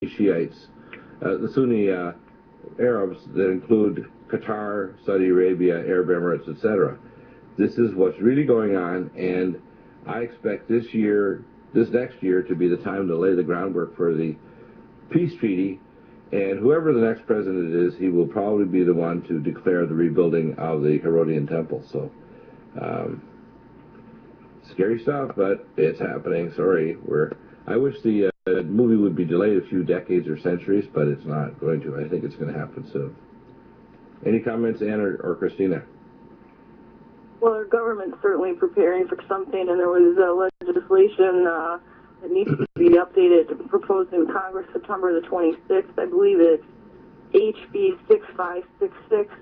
Shiites, the Sunni Arabs that include Qatar, Saudi Arabia, Arab Emirates, etc. This is what's really going on, and I expect this next year, to be the time to lay the groundwork for the peace treaty. And whoever the next president is, he will probably be the one to declare the rebuilding of the Herodian temple. So, scary stuff, but it's happening. Sorry, I wish the movie would be delayed a few decades or centuries, but it's not going to. I think it's going to happen soon. Any comments, Ann or Christina? Well, our government's certainly preparing for something, and there was legislation that needs to be updated, proposed in Congress September the 26th. I believe it's HB 6566.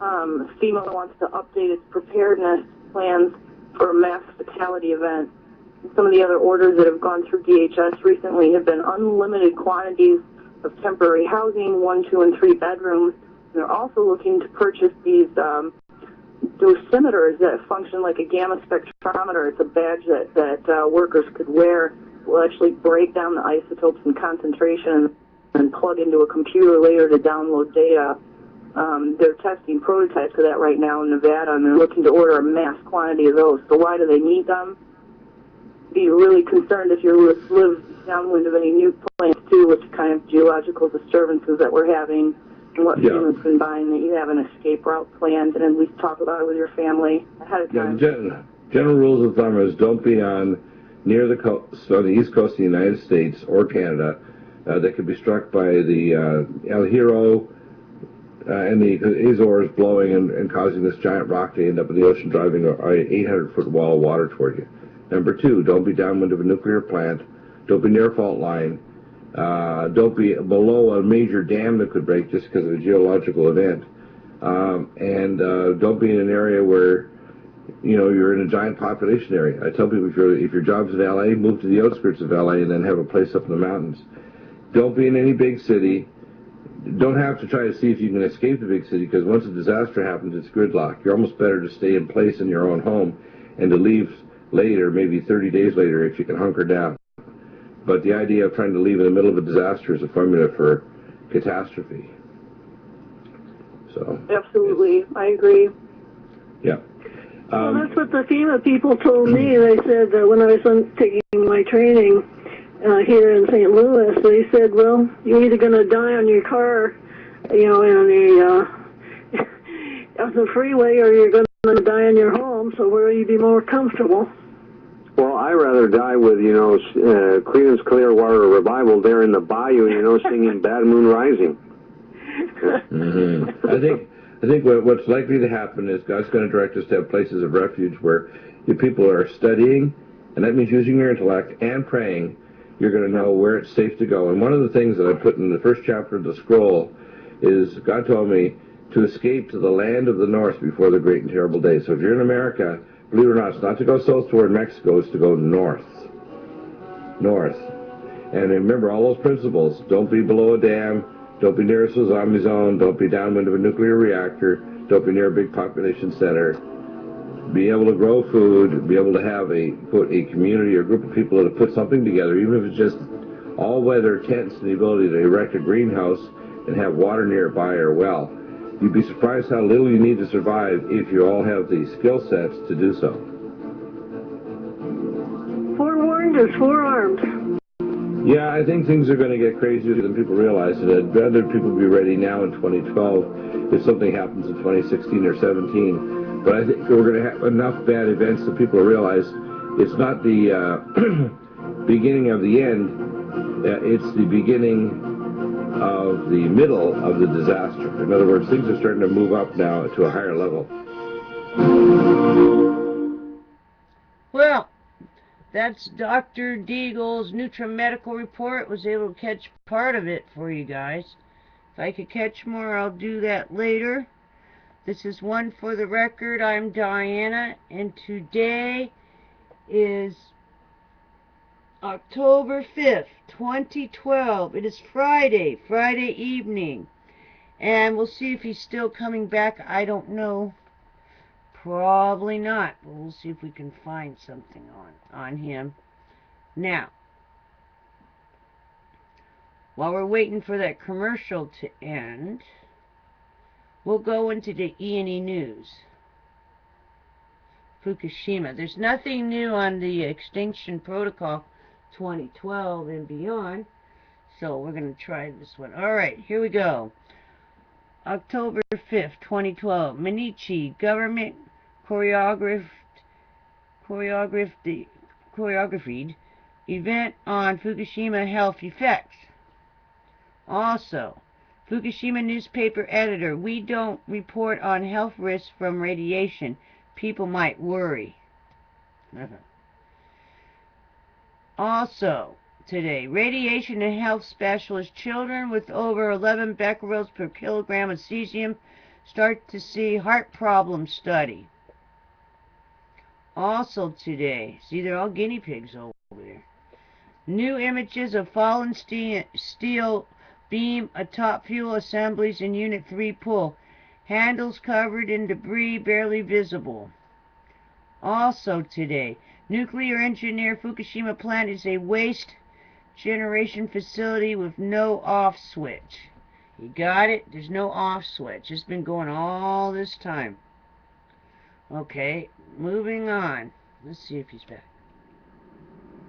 FEMA wants to update its preparedness plans for a mass fatality event. Some of the other orders that have gone through DHS recently have been unlimited quantities of temporary housing, 1, 2, and 3 bedrooms. And they're also looking to purchase these dosimeters that function like a gamma spectrometer. It's a badge that workers could wear. Will actually break down the isotopes and concentration and plug into a computer later to download data. They're testing prototypes of that right now in Nevada, and they're looking to order a mass quantity of those. So why do they need them? Be really concerned if you live downwind of any nuke plants too, which kind of geological disturbances that we're having, and what FEMA's been buying, that you have an escape route planned, and at least talk about it with your family ahead of time. General rules of thumb is don't be near the coast, on the east coast of the United States or Canada, that could be struck by the El Hierro and the Azores blowing and causing this giant rock to end up in the ocean, driving an 800-foot wall of water toward you. Number 2, don't be downwind of a nuclear plant. Don't be near a fault line. Don't be below a major dam that could break just because of a geological event. And don't be in an area where you're in a giant population area. I tell people, if your job's in LA, move to the outskirts of LA and then have a place up in the mountains. Don't be in any big city. Don't have to try to see if you can escape the big city, because once a disaster happens, it's gridlock. You're almost better to stay in place in your own home and to leave later, maybe 30 days later, if you can hunker down. But the idea of trying to leave in the middle of a disaster is a formula for catastrophe. So absolutely, I agree. Yeah. Well, that's what the FEMA people told me. They said that when I was taking my training here in St. Louis, they said, well, you're either going to die on your car, on the freeway, or you're going to die in your home, so where will you be more comfortable? Well, I'd rather die with, Creedence Clearwater Revival there in the bayou, singing Bad Moon Rising. I think what's likely to happen is God's going to direct us to have places of refuge where you people are studying, and that means using your intellect and praying. You're going to know where it's safe to go. And one of the things that I put in the first chapter of the scroll is God told me to escape to the land of the north before the great and terrible day. So if you're in America, believe it or not, it's not to go south toward Mexico, it's to go north. North. And remember all those principles. Don't be below a dam. Don't be near a tsunami zone. Don't be downwind of a nuclear reactor. Don't be near a big population center. Be able to grow food. Be able to have put a community or group of people that have put something together, even if it's just all-weather tents and the ability to erect a greenhouse and have water nearby or well. You'd be surprised how little you need to survive if you all have the skill sets to do so. Forewarned is forearmed. Yeah, I think things are going to get crazier than people realize. And I'd rather people be ready now in 2012 if something happens in 2016 or 17. But I think we're going to have enough bad events that people realize it's not the beginning of the end. It's the beginning of the middle of the disaster. In other words, things are starting to move up now to a higher level. Well, that's Dr. DEAGLE's NUTRIMEDICAL report. Was able to catch part of it for you guys. If I could catch more, I'll do that later. This is One for the Record. I'm Diana, and today is October 5th, 2012. It is Friday evening. And we'll see if he's still coming back. I don't know. Probably not. But we'll see if we can find something on him. Now, While we're waiting for that commercial to end, we'll go into the E&E News. Fukushima. There's nothing new on the Extinction Protocol 2012 and beyond, so we're going to try this one. Alright, here we go. October 5th, 2012. Manichi government choreographed event on Fukushima health effects. Also, Fukushima newspaper editor, we don't report on health risks from radiation. People might worry. Also, today, radiation and health specialist, children with over 11 becquerels per kilogram of cesium start to see heart problem study. Also today, see, they're all guinea pigs over there. New images of fallen steel beam atop fuel assemblies in Unit 3 pull. Handles covered in debris barely visible. Also today, nuclear engineer Fukushima plant is a waste generation facility with no off switch. You got it? There's no off switch. It's been going all this time. Okay, moving on. Let's see if he's back.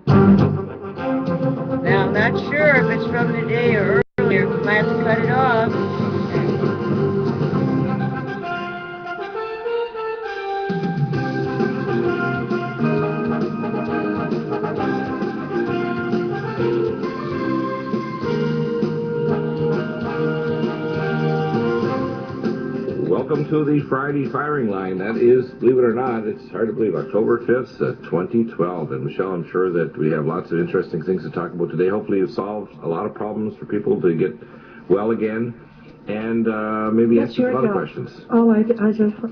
Now, I'm not sure if it's from the day or earlier. We might have to cut it off. Welcome to the Friday firing line. That is, believe it or not, it's hard to believe, October 5th, 2012. And Michelle, I'm sure that we have lots of interesting things to talk about today. Hopefully you've solved a lot of problems for people to get well again, and maybe answer some other questions. Oh, I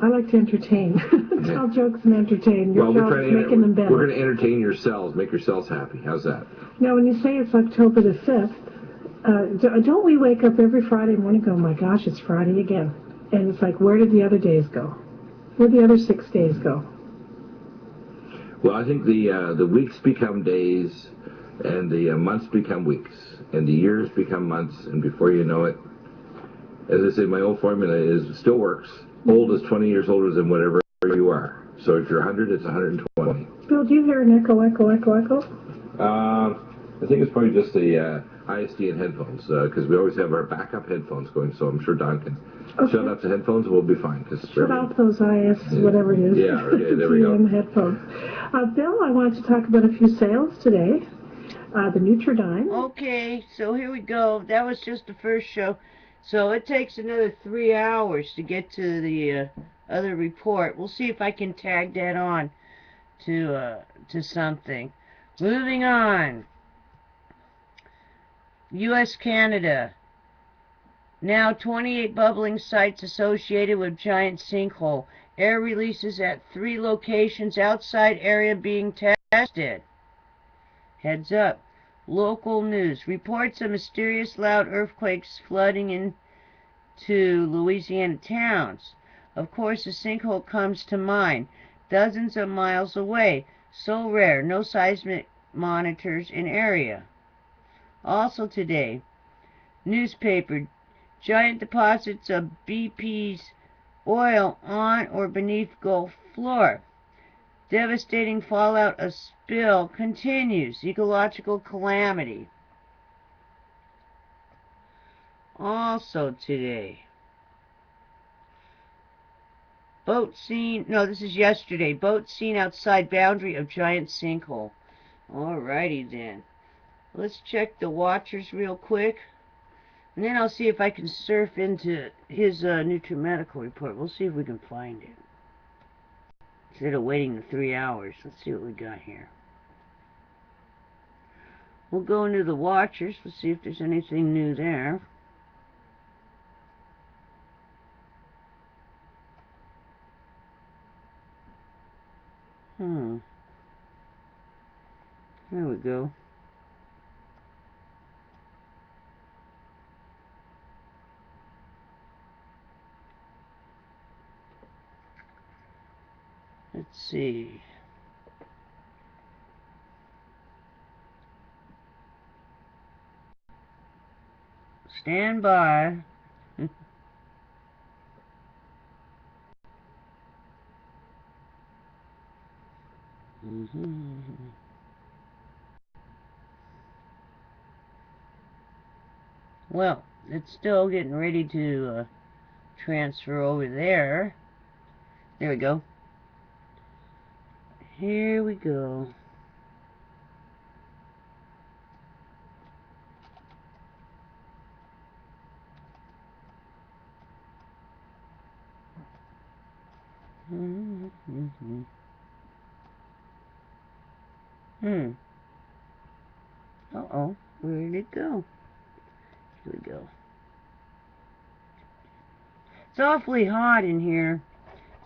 like to entertain. Tell jokes and entertain. Your job is making them better. We're going to entertain yourselves, make yourselves happy. How's that? Now, when you say it's October the 5th, don't we wake up every Friday morning and go, oh my gosh, it's Friday again? And it's like, where did the other days go? Where'd the other 6 days go? Well, I think the weeks become days, and the months become weeks, and the years become months, and before you know it, as I say, my old formula still works. Old is 20 years older than whatever you are. So if you're 100, it's 120. Bill, do you hear an echo, echo, echo, echo? I think it's probably just the ISDN headphones, because we always have our backup headphones going, so I'm sure Don can shut up the headphones and we'll be fine. Shut off those whatever it is. Yeah, okay, there we go. Headphones. Bill, I wanted to talk about a few sales today. The NutriDime. Okay, so here we go. That was just the first show. So it takes another 3 hours to get to the other report. We'll see if I can tag that on to something. Moving on. U.S. Canada. Now 28 bubbling sites associated with giant sinkhole. Air releases at 3 locations outside area being tested. Heads up. Local news. Reports of mysterious loud earthquakes flooding into Louisiana towns. Of course, a sinkhole comes to mind. Dozens of miles away. So rare. No seismic monitors in area. Also today, newspaper. Giant deposits of BP's oil on or beneath Gulf floor. Devastating fallout of spill continues. Ecological calamity. Also today, boat seen, no, this is yesterday, boat seen outside boundary of giant sinkhole. Alrighty then. Let's check the watchers real quick. And then I'll see if I can surf into his NutriMedical report. We'll see if we can find it. Instead of waiting the 3 hours. Let's see what we got here. We'll go into the watchers. Let's see if there's anything new there. There we go. Let's see. Stand by. Well, it's still getting ready to transfer over there. There we go. Here we go. Uh-oh, where did it go? Here we go. It's awfully hot in here.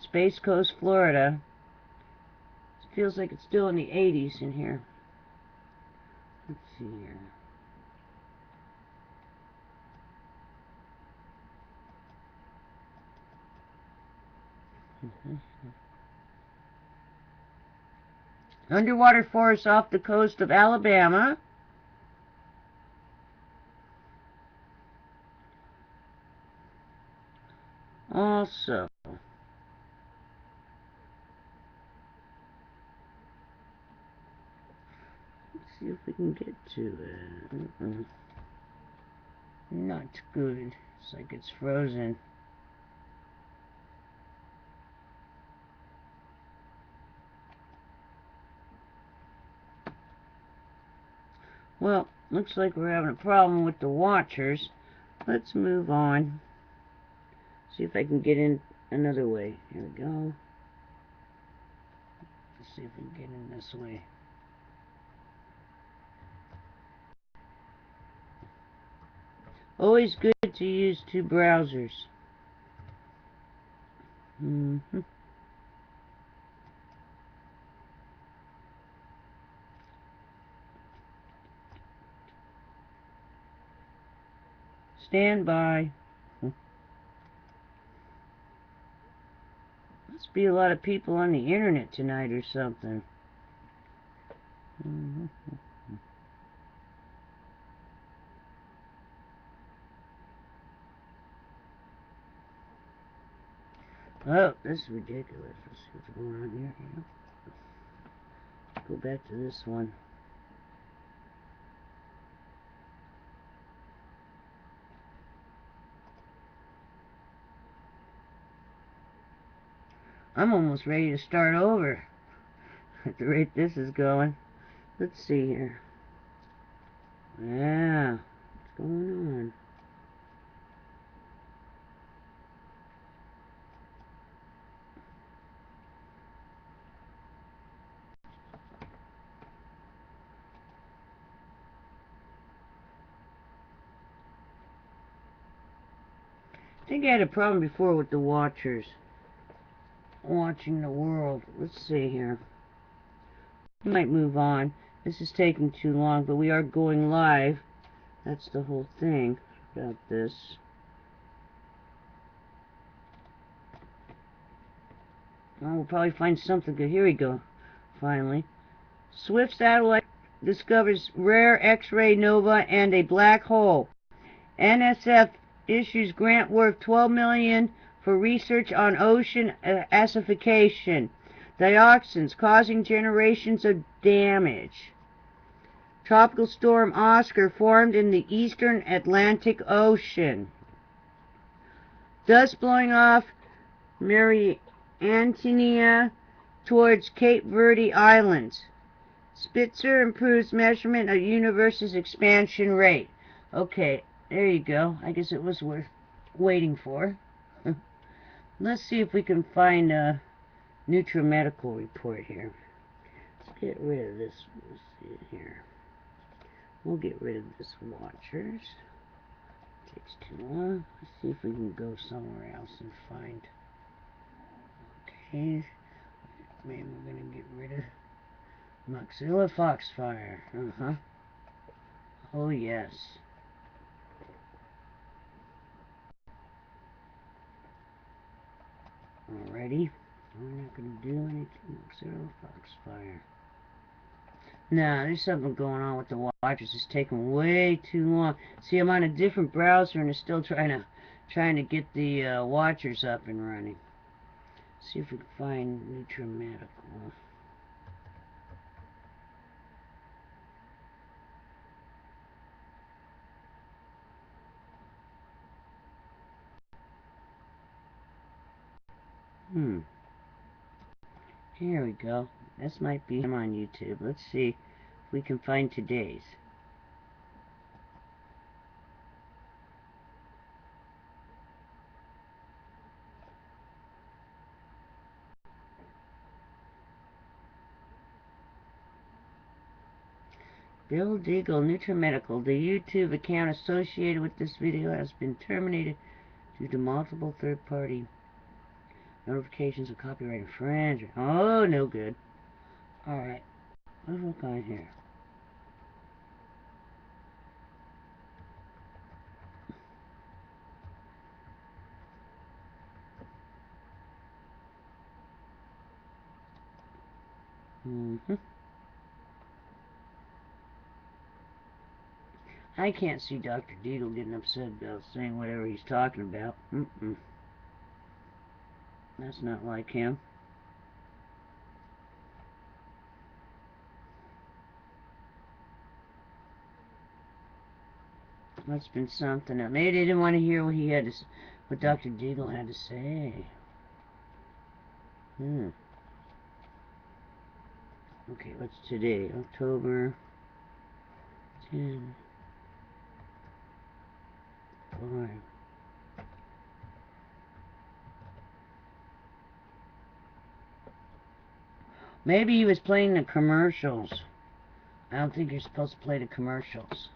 Space Coast, Florida. It feels like it's still in the 80s in here. Let's see here. Underwater forest off the coast of Alabama. Also, let's see if we can get to it. Not good. It's like it's frozen. Well, looks like we're having a problem with the watchers. Let's move on. See if I can get in another way. Here we go. Let's see if we can get in this way. Always good to use two browsers. Stand by. Must be a lot of people on the internet tonight or something. Oh, this is ridiculous. Let's see what's going on here. Go back to this one. I'm almost ready to start over at the rate this is going. Let's see here. Yeah, what's going on? I think I had a problem before with the watchers. Watching the world. Let's see here. We might move on. This is taking too long, but we are going live. That's the whole thing about this. Well, we'll probably find something good. Here we go. Finally. Swift satellite discovers rare X-ray nova and a black hole. NSF issues grant worth $12 million for research on ocean acidification. Dioxins causing generations of damage. Tropical storm Oscar formed in the eastern Atlantic Ocean. Dust blowing off Antonia towards Cape Verde Islands. Spitzer improves measurement of universe's expansion rate. Okay, there you go. I guess it was worth waiting for. Let's see if we can find a NUTRIMEDICAL report here. Let's get rid of this. Let's see it here. We'll get rid of this watchers. Takes too long. Let's see if we can go somewhere else and find. Okay. Maybe we're gonna get rid of Maxilla Foxfire. Oh yes. Alrighty. We're not gonna do anything. Maxilla Foxfire. No, there's something going on with the watchers. It's taking way too long. See, I'm on a different browser and it's still trying to get the watchers up and running. See if we can find NUTRIMEDICAL. Here we go. This might be him on YouTube. Let's see if we can find today's. Bill DEAGLE, NUTRIMEDICAL. The YouTube account associated with this video has been terminated due to multiple third-party notifications of copyright infringement. Oh, no good. Alright, let's look on here. I can't see Dr. Deagle getting upset about saying whatever he's talking about. That's not like him. Must have been something else. Maybe they didn't want to hear what what Dr. Deagle had to say. Okay, what's today? October 10. 5. Maybe he was playing the commercials. I don't think you're supposed to play the commercials.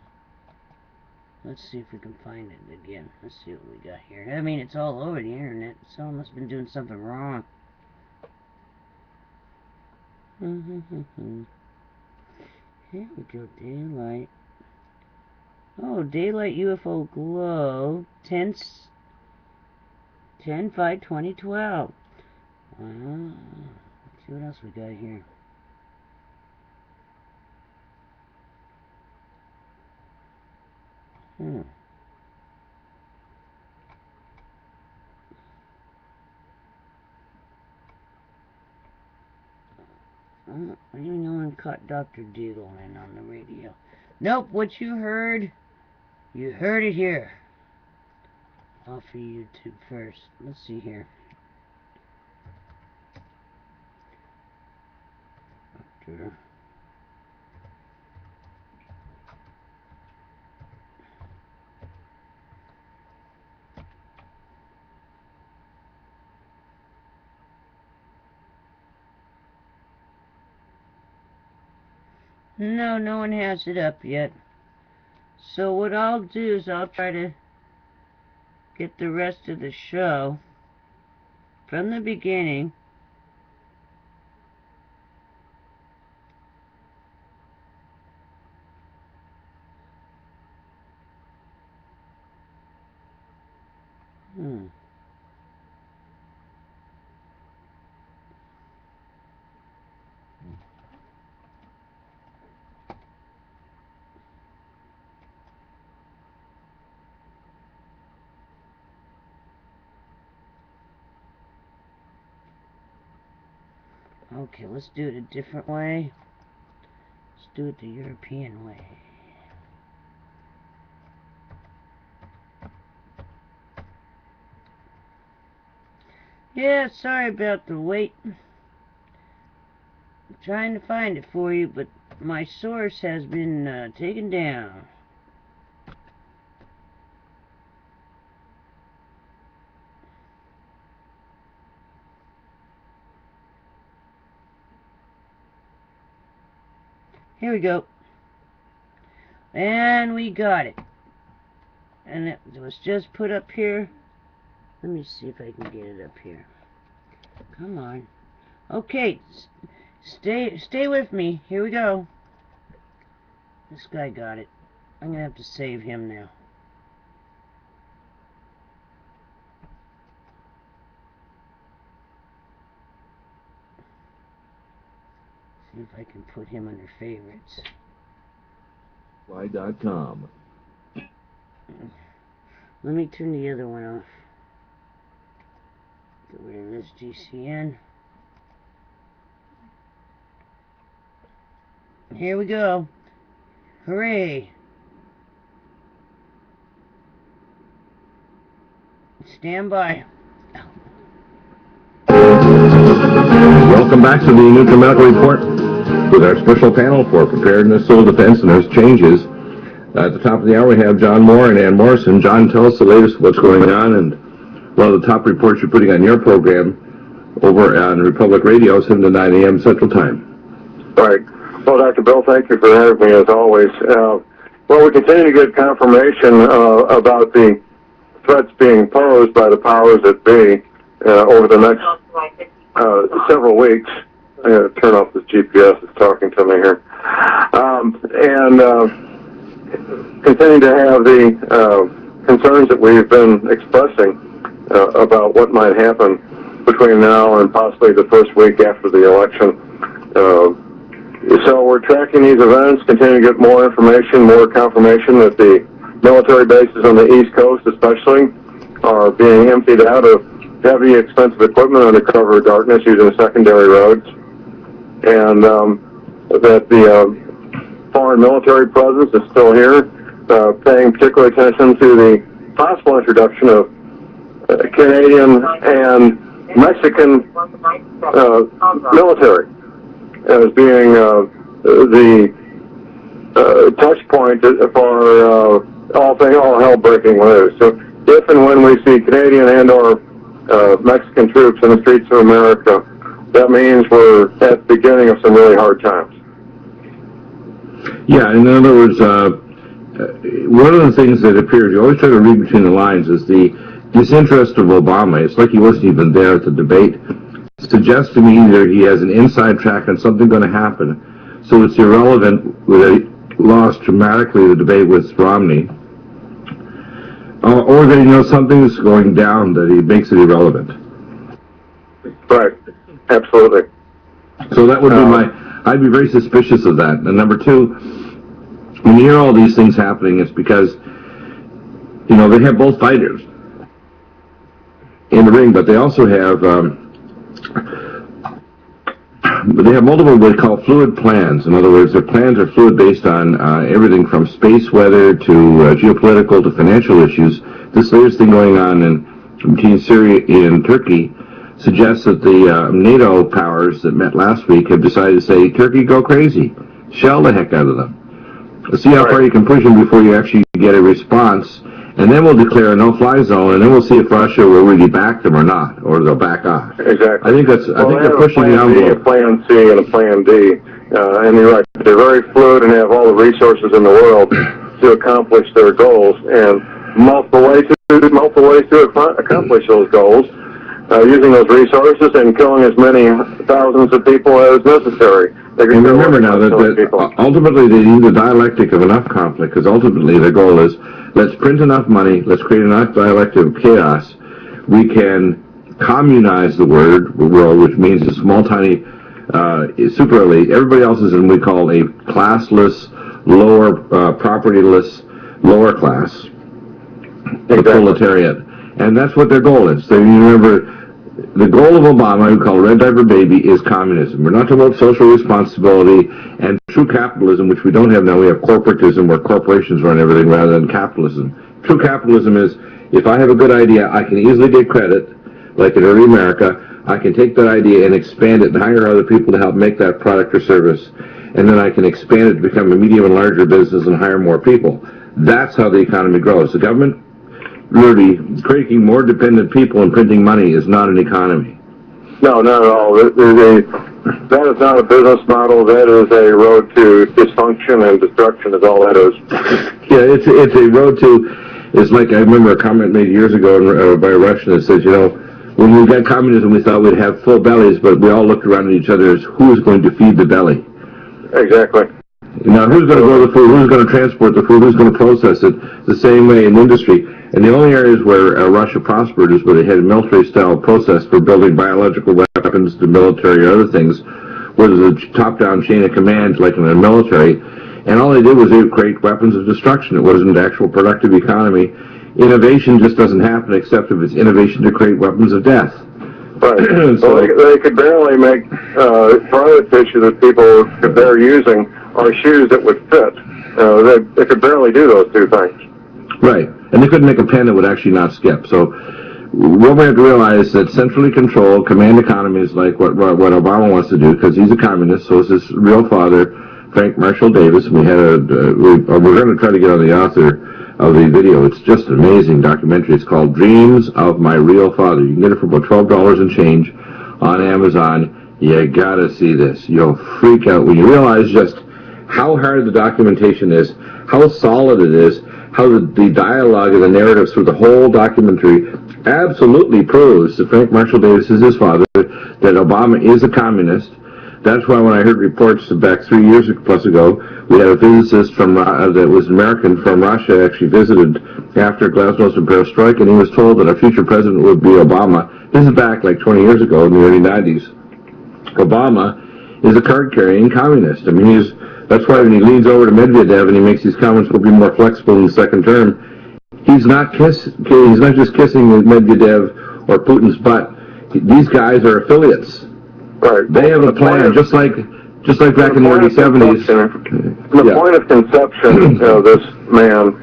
Let's see if we can find it again. Let's see what we got here. I mean, it's all over the internet. Someone must have been doing something wrong. Here we go, daylight. Oh, daylight UFO glow. 10/5/2012. Wow. Let's see what else we got here. Maybe no one caught Dr. Deagle in on the radio. Nope, what you heard it here. Off of YouTube first. Let's see here. Dr. No, no one has it up yet. So what I'll do is I'll try to get the rest of the show from the beginning. Okay, let's do it a different way. Let's do it the European way. Yeah, sorry about the wait. I'm trying to find it for you, but my source has been taken down. Here we go. And we got it. And it was just put up here. Let me see if I can get it up here. Come on. Okay, stay with me. Here we go. This guy got it. I'm gonna have to save him now. See if I can put him under favorites. Fly.com. Let me turn the other one off. Get rid of this GCN. Here we go. Hooray! Stand by. Welcome back to the NUTRIMEDICAL Report with our special panel for preparedness, civil defense, and earth changes. At the top of the hour, we have John Moore and Ann Morrison. John, tell us the latest of what's going on, and one of the top reports you're putting on your program over on Republic Radio, 7 to 9 a.m. Central Time. Right. Well, Dr. Bill, thank you for having me, as always. Well, we continue to get confirmation about the threats being posed by the powers that be over the next several weeks. Turn off this GPS, it's talking to me here. Continue to have the concerns that we've been expressing about what might happen between now and possibly the first week after the election. So we're tracking these events, continuing to get more information, more confirmation that the military bases on the East Coast especially are being emptied out of heavy, expensive equipment under cover of darkness using secondary roads, and that the foreign military presence is still here, paying particular attention to the possible introduction of Canadian and Mexican military as being the touch point for all hell breaking loose. So if and when we see Canadian and or Mexican troops in the streets of America, that means we're at the beginning of some really hard times. Yeah, in other words, one of the things that appears, you always try to read between the lines, is the disinterest of Obama. It's like he wasn't even there at the debate. It suggests to me either he has an inside track on something going to happen, so it's irrelevant that he lost dramatically the debate with Romney, or that he knows something is going down that he makes it irrelevant. Right, absolutely. So that would be I'd be very suspicious of that. And number two, when you hear all these things happening, it's because, you know, they have both fighters in the ring, but they also have, multiple what they call fluid plans. In other words, their plans are fluid based on everything from space weather to geopolitical to financial issues. This latest thing going on between Syria and Turkey suggests that the NATO powers that met last week have decided to say, Turkey, go crazy. Shell the heck out of them. Let's see how far you can push them before you actually get a response, and then we'll declare a no-fly zone, and then we'll see if Russia will really back them or not, or they'll back off. Exactly. I think they're pushing the envelope. A plan C and a plan D, and you're right. They're very fluid and have all the resources in the world to accomplish their goals, and multiple ways to accomplish those goals. Using those resources and killing as many thousands of people as necessary. And remember now that ultimately they need the dialectic of enough conflict, because ultimately their goal is, let's print enough money, let's create enough dialectic of chaos, we can communize the world, which means a small, tiny, super elite. Everybody else is in what we call a classless, lower, propertyless, lower class, the proletariat. And that's what their goal is. So you remember, the goal of Obama, who called Red Diaper Baby, is communism. We're not talking about social responsibility and true capitalism, which we don't have now. We have corporatism, where corporations run everything rather than capitalism. True capitalism is, if I have a good idea, I can easily get credit, like in early America. I can take that idea and expand it and hire other people to help make that product or service, and then I can expand it to become a medium and larger business and hire more people. That's how the economy grows. The government really creating more dependent people and printing money is not an economy. No, not at all. That is not a business model. That is a road to dysfunction and destruction is all that is. Yeah, it's a road to, it's like, I remember a comment made years ago by a Russian that says, you know, when we got communism we thought we'd have full bellies, but we all looked around at each other as who is going to feed the belly. Exactly. Now, who's going to grow the food? Who's going to transport the food? Who's going to process it? The same way in industry. And the only areas where Russia prospered is where they had a military-style process for building biological weapons, the military, or other things, where there's a top-down chain of command like in the military, and all they did was they would create weapons of destruction. It wasn't an actual productive economy. Innovation just doesn't happen except if it's innovation to create weapons of death. Right. So they could barely make toilet tissue that people they're using or shoes that would fit. They could barely do those two things. Right. And they couldn't make a pen that would actually not skip. So what we have to realize is that centrally controlled command economies like what Obama wants to do, because he's a communist, so is his real father, Frank Marshall Davis. We had we're going to try to get on the author of the video. It's just an amazing documentary. It's called Dreams of My Real Father. You can get it for about $12 and change on Amazon. You gotta see this. You'll freak out when you realize just how hard the documentation is, how solid it is, how the dialogue and the narratives through the whole documentary absolutely proves that Frank Marshall Davis is his father, that Obama is a communist. That's why when I heard reports back 3 years plus ago, we had a physicist from that was American from Russia actually visited after Glasnost and Perestroika, and he was told that a future president would be Obama. This is back like 20 years ago in the early 90s. Obama is a card-carrying communist. I mean, that's why when he leans over to Medvedev and he makes these comments, we'll be more flexible in the second term. He's not just kissing Medvedev or Putin's butt. These guys are affiliates. Right. They have a plan, just like back in the early 70s. The point of conception of this man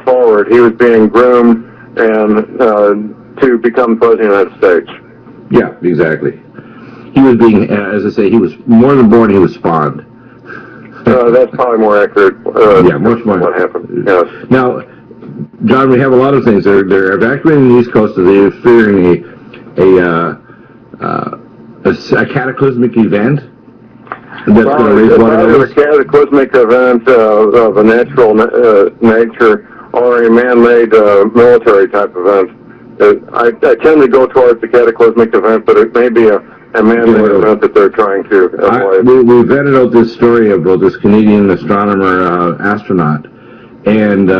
forward, he was being groomed and to become president of the United States. Yeah, exactly. He was being, as I say, he was more than born, he was spawned. That's probably more accurate. Yeah, much more. What happened? Yes. Now, John, we have a lot of things. They're evacuating the East Coast. They're fearing a cataclysmic event that's going to raise water. A cataclysmic event of a natural nature or a man-made military type event. I tend to go towards the cataclysmic event, but it may be a man-made event that they're trying to avoid. We vetted out this story about this Canadian astronomer astronaut, and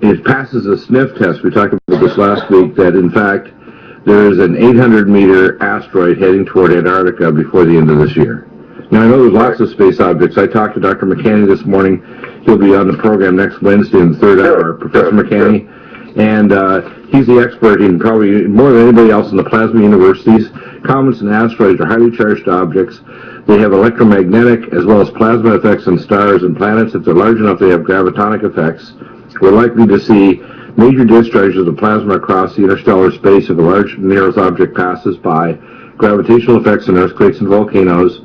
it passes a sniff test. We talked about this last week, that in fact there is an 800-meter asteroid heading toward Antarctica before the end of this year. Now, I know there's lots of space objects. I talked to Dr. McCanney this morning. He'll be on the program next Wednesday in the third hour, Professor McCanney. And he's the expert in probably more than anybody else in the plasma universe. These comets and asteroids are highly charged objects. They have electromagnetic as well as plasma effects on stars and planets. If they're large enough, they have gravitonic effects. We're likely to see major discharges of plasma across the interstellar space if a large nearest object passes by, gravitational effects on earthquakes and volcanoes,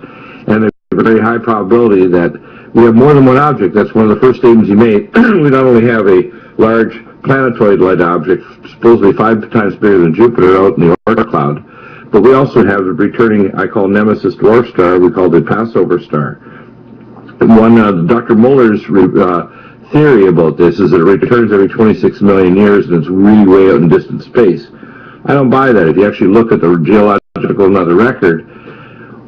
and there's a very high probability that we have more than one object. That's one of the first statements he made. We not only have a large planetoid-like object, supposedly 5 times bigger than Jupiter, out in the Oort cloud, but we also have a returning, I call Nemesis dwarf star, we call the Passover star. One, Dr. Muller's theory about this is that it returns every 26 million years and it's really way out in distant space. I don't buy that. If you actually look at the geological another record,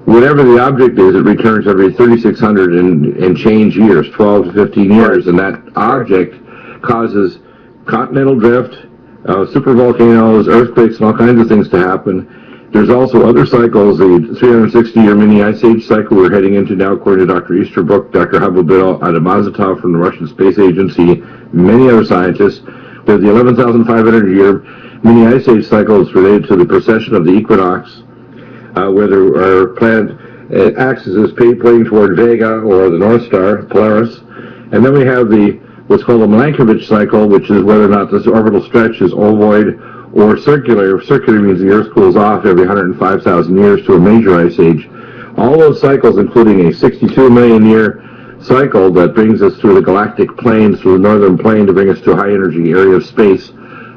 whatever the object is, it returns every 3,600 and change years, 12 to 15 years, and that object causes continental drift, supervolcanoes, earthquakes, and all kinds of things to happen. There's also other cycles, the 360-year mini ice age cycle we're heading into now, according to Dr. Easterbrook, Dr. Hubble-Biddle, Adamazatov from the Russian Space Agency, many other scientists. We have the 11,500-year mini ice age cycle is related to the precession of the equinox, where there are planet axes is pointing toward Vega or the North Star, Polaris. And then we have what's called the Milankovitch cycle, which is whether or not this orbital stretch is ovoid or circular. Circular means the Earth cools off every 105,000 years to a major ice age. All those cycles, including a 62 million year cycle that brings us through the galactic planes, through the northern plane to bring us to a high energy area of space,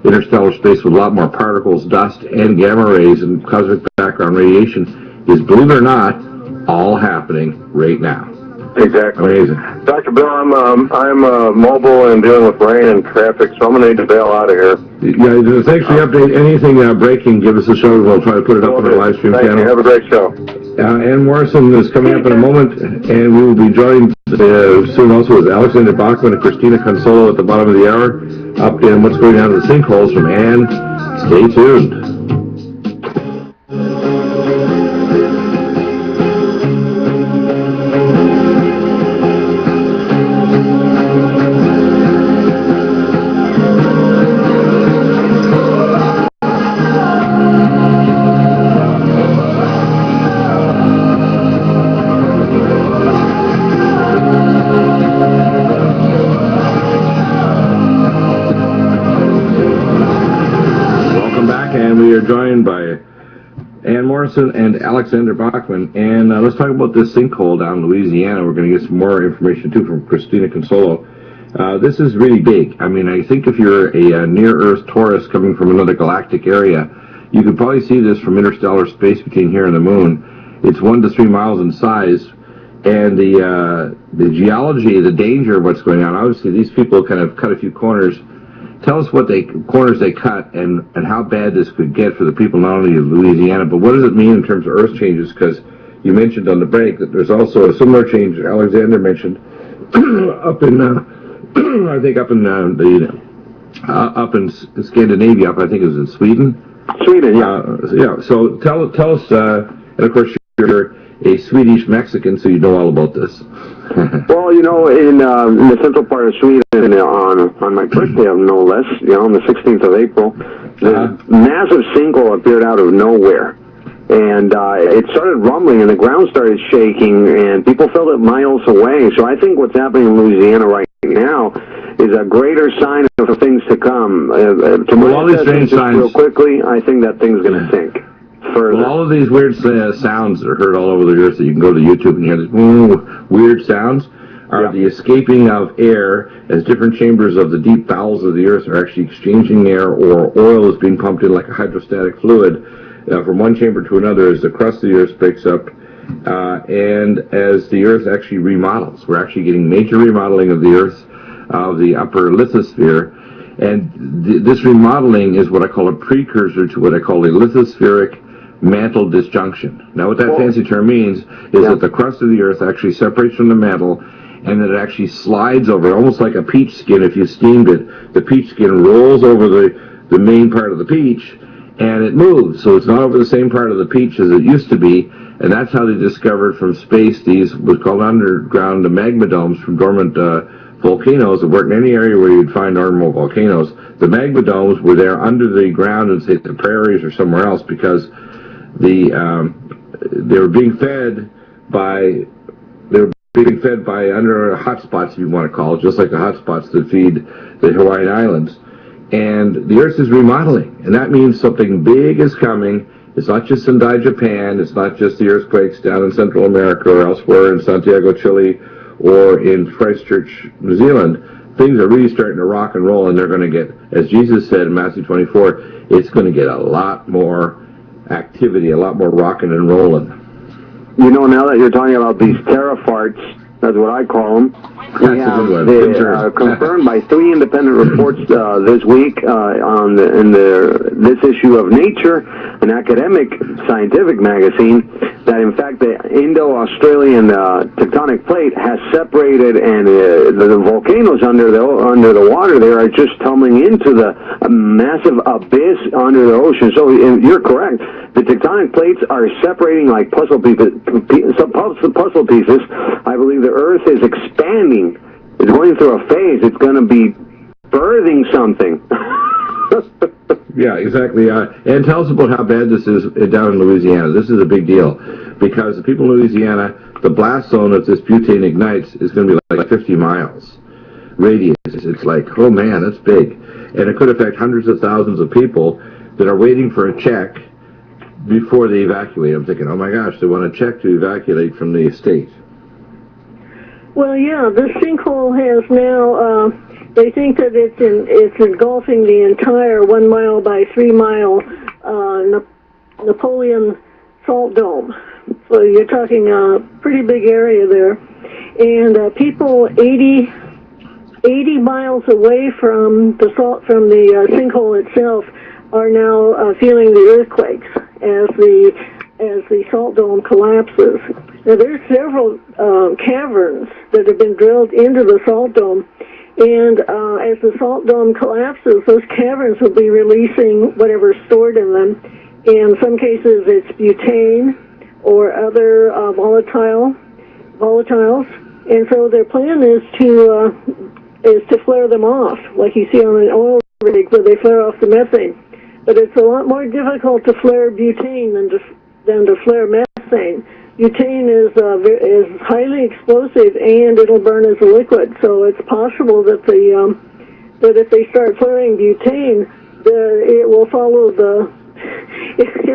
interstellar space with a lot more particles, dust, and gamma rays and cosmic background radiation, is, believe it or not, all happening right now. Exactly. Amazing. Dr. Bill, I'm mobile and dealing with rain and traffic, so I'm going to need to bail out of here. Yeah, thanks for the update. Anything breaking, give us a show. We'll try to put it up on our live stream channel. You. Have a great show. Ann Morrison is coming up in a moment, and we will be joined soon also with Alexander Bachman and Christina Consolo at the bottom of the hour. Updating what's going on in the sinkholes from Ann. Stay tuned. and we are joined by Ann Morrison and Alexander Bachman. And let's talk about this sinkhole down in Louisiana. We're going to get some more information, too, from Christina Consolo. This is really big. I mean, I think if you're a near-Earth tourist coming from another galactic area, you could probably see this from interstellar space between here and the moon. It's 1 to 3 miles in size. And the geology, the danger of what's going on, obviously these people kind of cut a few corners. Tell us what corners they cut and how bad this could get for the people not only of Louisiana, but what does it mean in terms of earth changes? Because you mentioned on the break that there's also a similar change Alexander mentioned up in, I think up in Scandinavia, I think it was in Sweden. Sweden, yeah. Yeah. So tell us, and of course you're a Swedish Mexican, so you know all about this. Well, you know, in the central part of Sweden, on my birthday, no less, on the 16th of April, the massive sinkhole appeared out of nowhere. And it started rumbling, and the ground started shaking, and people felt it miles away. So I think what's happening in Louisiana right now is a greater sign of things to come. All these strange signs. Real quickly, I think that thing's going to sink. Well, all of these weird sounds that are heard all over the earth that you can go to YouTube and hear these weird sounds are the escaping of air as different chambers of the deep bowels of the earth are actually exchanging air, or oil is being pumped in like a hydrostatic fluid from one chamber to another as the crust of the earth breaks up and as the earth actually remodels. We're actually getting major remodeling of the earth, of the upper lithosphere. And this remodeling is what I call a precursor to what I call a lithospheric mantle disjunction. Now what that fancy term means is that the crust of the earth actually separates from the mantle, and that it actually slides over, almost like a peach skin. If you steamed it, the peach skin rolls over the main part of the peach, and it moves. So it's not over the same part of the peach as it used to be, and that's how they discovered from space these what's called underground magma domes from dormant volcanoes that weren't in any area where you'd find normal volcanoes. The magma domes were there under the ground in, say, the prairies or somewhere else, because they were being fed by under hotspots, if you want to call it, just like the hotspots that feed the Hawaiian Islands. And the Earth is remodeling, and that means something big is coming. It's not just Sendai, Japan. It's not just the earthquakes down in Central America or elsewhere in Santiago, Chile, or in Christchurch, New Zealand. Things are really starting to rock and roll, and they're going to get, as Jesus said in Matthew 24, it's going to get a lot more activity, a lot more rocking and rolling. You know, now that you're talking about these terrafarts, that's what I call them. They are confirmed by 3 independent reports this week in this issue of Nature, an academic scientific magazine, that in fact the Indo-Australian tectonic plate has separated, and the volcanoes under the water there are just tumbling into the massive abyss under the ocean. So you're correct. The tectonic plates are separating like puzzle pieces. I believe the Earth is expanding. It's going through a phase. It's going to be birthing something. Yeah, exactly. And tell us about how bad this is down in Louisiana. This is a big deal because the people in Louisiana, the blast zone of this butane ignites is going to be like 50 miles radius. It's like, oh man, that's big. And it could affect hundreds of thousands of people that are waiting for a check before they evacuate. I'm thinking, oh my gosh, they want a check to evacuate from the estate. Well, yeah, this sinkhole has now, they think that it's engulfing the entire 1 mile by 3 mile Napoleon salt dome. So you're talking a pretty big area there. And people 80 miles away from the sinkhole itself are now feeling the earthquakes as the salt dome collapses. Now, there's several caverns that have been drilled into the salt dome, and as the salt dome collapses, those caverns will be releasing whatever's stored in them. In some cases, it's butane or other volatiles, and so their plan is to flare them off, like you see on an oil rig where they flare off the methane. But it's a lot more difficult to flare butane than to flare methane. Butane is highly explosive, and it'll burn as a liquid. So it's possible that if they start flaring butane, it will follow the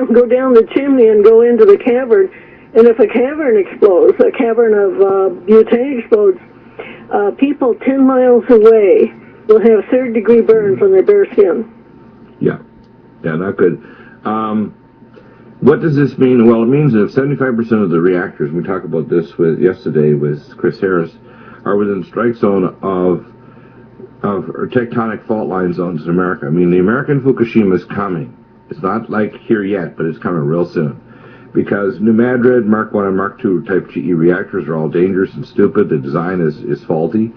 go down the chimney and go into the cavern. And if a cavern explodes, a cavern of butane explodes, people 10 miles away will have third-degree burns on their bare skin. Yeah, not good. What does this mean? Well, it means that 75% of the reactors, we talked about this yesterday with Chris Harris, are within strike zone of tectonic fault line zones in America. I mean, the American Fukushima is coming. It's not like here yet, but it's coming real soon. Because New Madrid, Mark 1 and Mark 2 type GE reactors are all dangerous and stupid. The design is faulty.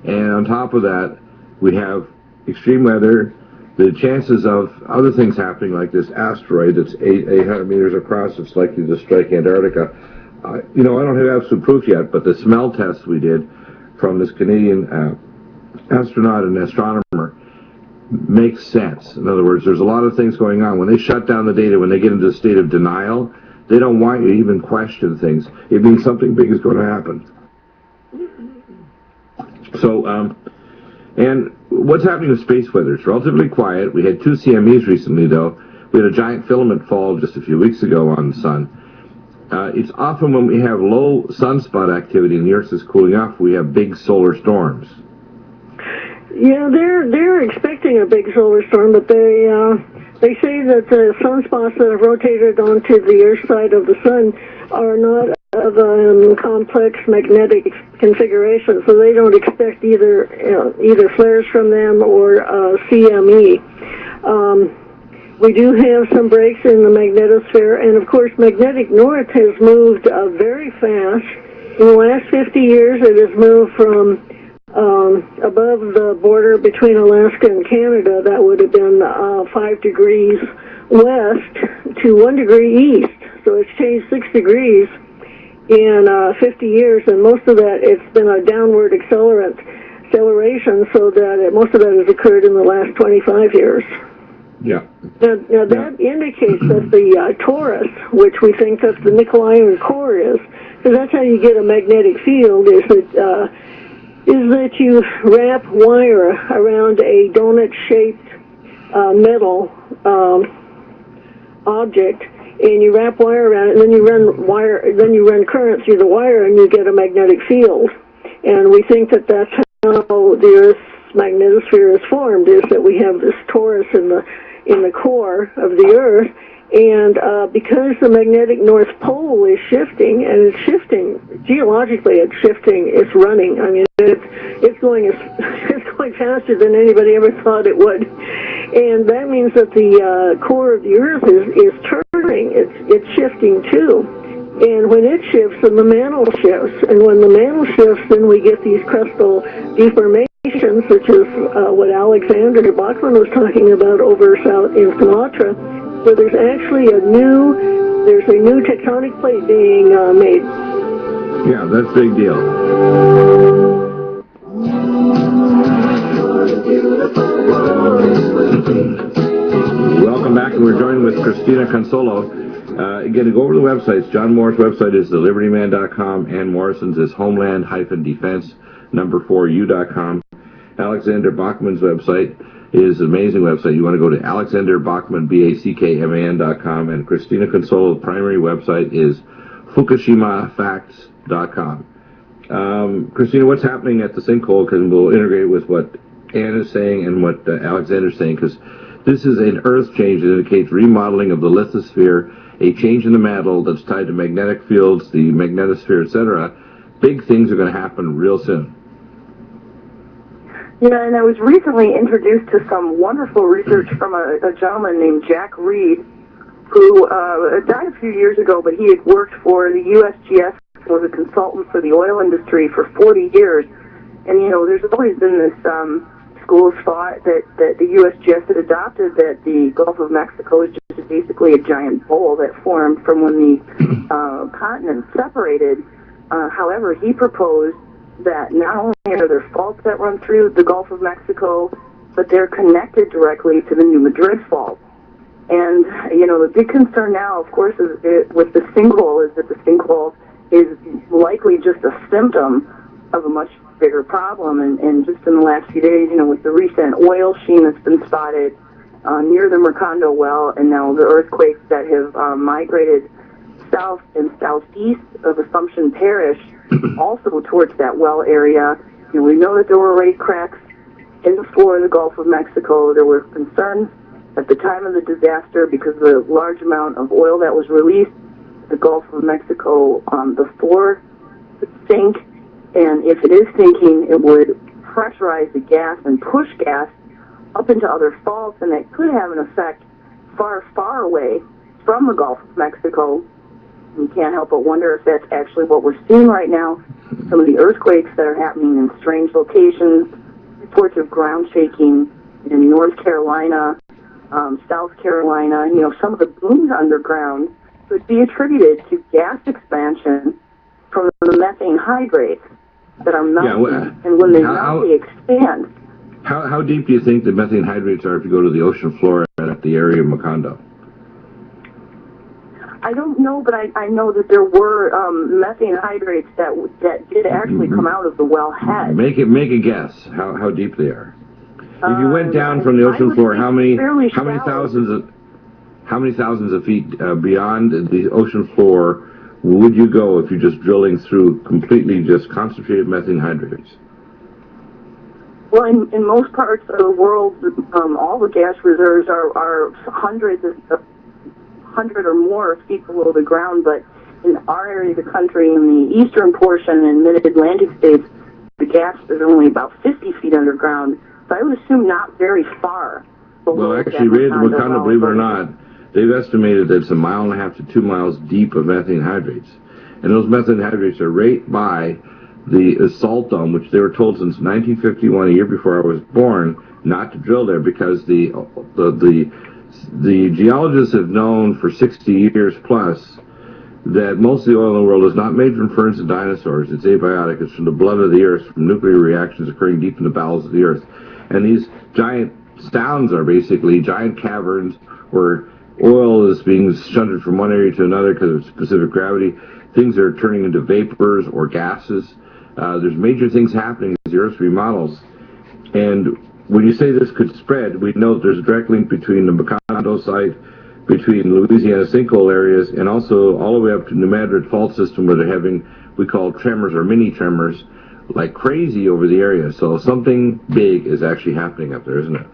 And on top of that, we have extreme weather, the chances of other things happening, like this asteroid that's 800 meters across, that's likely to strike Antarctica. I don't have absolute proof yet, but the smell test we did from this Canadian astronaut and astronomer makes sense. In other words, there's a lot of things going on. When they shut down the data, when they get into a state of denial, they don't want you to even question things. It means something big is going to happen. So, and what's happening with space weather? It's relatively quiet. We had 2 CMEs recently, though. We had a giant filament fall just a few weeks ago on the sun. It's often when we have low sunspot activity and the Earth is cooling off, we have big solar storms. Yeah, they're expecting a big solar storm, but they say that the sunspots that have rotated onto the Earth side of the sun are not of a complex magnetic configuration, so they don't expect either flares from them or CME. We do have some breaks in the magnetosphere, and of course magnetic north has moved very fast. In the last 50 years it has moved from above the border between Alaska and Canada, that would have been 5 degrees west, to 1 degree east. So it's changed 6 degrees in 50 years, and most of that, it's been a downward acceleration, so that most of that has occurred in the last 25 years. Yeah. Now that indicates that the torus, which we think that the nickel iron core is, because that's how you get a magnetic field, is that you wrap wire around a donut-shaped metal object, and you wrap wire around it, and then you run current through the wire, and you get a magnetic field. And we think that that's how the Earth's magnetosphere is formed, is that we have this torus in the core of the Earth, and because the magnetic North Pole is shifting, and it's shifting geologically, it's running. I mean, it's going faster than anybody ever thought it would, and that means that the core of the Earth is turning. It's shifting too, and when it shifts, then the mantle shifts, and when the mantle shifts, then we get these crustal deformations, such as what Alexander Bachman was talking about over south in Sumatra, where there's actually a new tectonic plate being made. Yeah, that's a big deal. Welcome back, and we're joined with Christina Consolo. Again, to go over the websites, John Moore's website is thelibertyman.com, Ann Morrison's is homeland-defense4u.com. Alexander Bachman's website is an amazing website. You want to go to Alexander Bachman, BACKMAN.com, and Christina Consolo's primary website is FukushimaFacts.com. Christina, what's happening at the sinkhole? Because we'll integrate with what Ann is saying and what Alexander's saying, because this is an earth change that indicates remodeling of the lithosphere, a change in the mantle that's tied to magnetic fields, the magnetosphere, etc. Big things are going to happen real soon. Yeah, and I was recently introduced to some wonderful research from a gentleman named Jack Reed, who died a few years ago, but he had worked for the USGS, was a consultant for the oil industry for 40 years. And, there's always been this school of thought that the USGS had adopted, that the Gulf of Mexico is just basically a giant bowl that formed from when the continent separated. However, he proposed that not only are there faults that run through the Gulf of Mexico, but they're connected directly to the New Madrid fault. And, the big concern now, of course, with the sinkhole is that the sinkhole is likely just a symptom of a much bigger problem. And just in the last few days, with the recent oil sheen that's been spotted, near the Mercando well, and now the earthquakes that have migrated south and southeast of Assumption Parish, also towards that well area. You know, we know that there were already cracks in the floor of the Gulf of Mexico. There were concerns at the time of the disaster because of the large amount of oil that was released. The Gulf of Mexico, the floor could sink, and if it is sinking, it would pressurize the gas and push gas up into other faults, and that could have an effect far, far away from the Gulf of Mexico. You can't help but wonder if that's actually what we're seeing right now. Some of the earthquakes that are happening in strange locations, reports of ground shaking in North Carolina, South Carolina, you know, some of the booms underground could be attributed to gas expansion from the methane hydrates that are melting, and when they melt, they expand. How deep do you think the methane hydrates are if you go to the ocean floor at the area of Macondo? I don't know, but I know that there were methane hydrates that did actually come out of the wellhead. Make a guess how deep they are. If you went down from the ocean floor, how many thousands of feet beyond the ocean floor would you go if you're just drilling through completely just concentrated methane hydrates? Well, in most parts of the world, all the gas reserves are hundreds of 100 or more feet below the ground, but in our area of the country, in the eastern portion and mid-Atlantic states, the gas is only about 50 feet underground. So I would assume not very far below. Well, actually, Macondo, believe it or not, they've estimated that it's 1.5 miles to 2 miles deep of methane hydrates. And those methane hydrates are right by the salt dome, which they were told since 1951, a year before I was born, not to drill there because the geologists have known for 60 years plus that most of the oil in the world is not made from ferns and dinosaurs. It's abiotic. It's from the blood of the earth, from nuclear reactions occurring deep in the bowels of the earth. And these giant sounds are basically giant caverns where oil is being shunted from one area to another because of specific gravity. Things are turning into vapors or gases. There's major things happening as the Earth remodels. And when you say this could spread, we know that there's a direct link between the Macondo site, between Louisiana sinkhole areas, and also all the way up to New Madrid fault system where they're having, we call tremors or mini tremors, like crazy over the area. So something big is actually happening up there, isn't it?